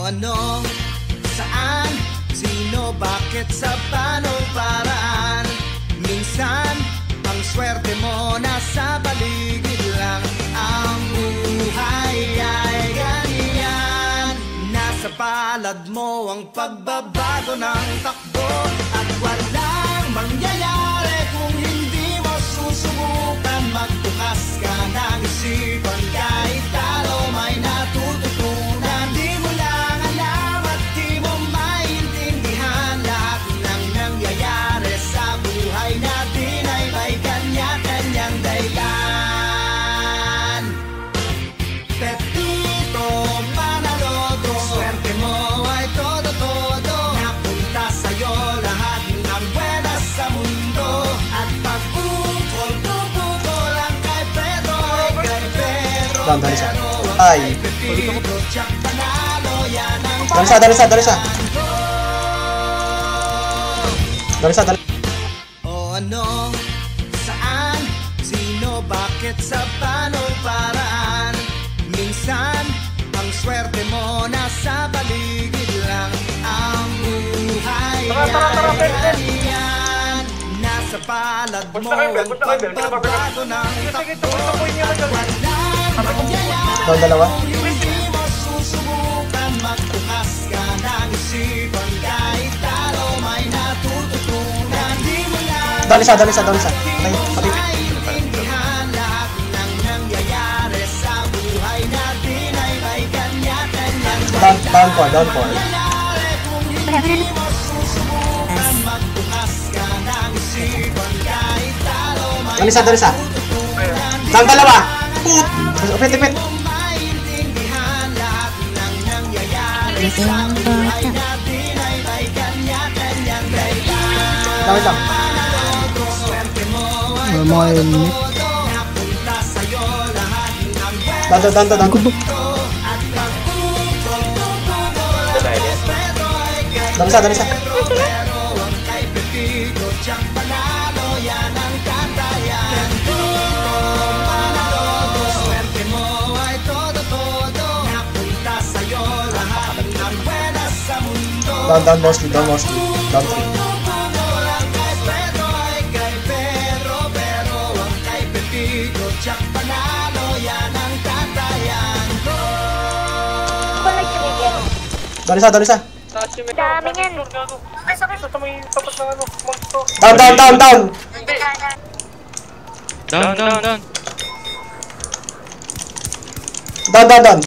O ano, saan, sino, bakit, sa panong paraan? Minsan, ang swerte mo nasa paligid lang. Ang buhay ay ganyan. Nasa palad mo ang pagbabago ng takbo. At walang mangyayari kung hindi mo susubukan. Magbukas ka ng isipan, kahit talo may natututunan. Di mo lang alam at di mo maintindihan. Lahat ng nangyayari sa buhay natin ay may kanya-kanyang dahilan. Pepito Manaloto, swerte mo ay todo-todo. Napunta sa'yo lahat ng buenas sa mundo. At pag-ukol ang kay Pedro ay kay Pedro. Ay. Darisa. O ano, saan, sino, bakit, sa panong paraan? Minsan, ang swerte mo nasa paligid lang. Ang buhay ay ganyan. Nasa palad mo ang pagbabago ng takbo. At walang mangyayari Dalawa. kung hindi mo susubukan. Magbukas ka ng isipan, kahit talo may natututunan. Di mo lang Darisa. maintindihan. Lahat ng nangyayari sa buhay natin ay may kanya-kanyang Down 4. nangyayari kung hindi mo susubukan. Magbukas ka ng isipan, kahit talo may Darisa. natututunan. Down 2. Put. Upit. Maintindihan. Lahat ng nangyayari sa buhay natin ay may kanya-kanyang dahilan. Dami lang. Swerte mo ay Mga yun. napunta sa'yo lahat ng buwan. Down. At pag-ukol ang respeto ay kay Darisa. Pero ang kay Pepito Tiyang Panalo, yan ang katayan. Pepito Manaloto, swerte mo ay todo-todo. Napunta sa'yo lahat ng buenas sa mundo. Down mostly. Down 3. Ang kay Pedro ay kay Pedro, pero ang kay Pepito Tiyang Panalo, yan ang katayan ko. Darisa. Dami yan. Ay, sakit. Down.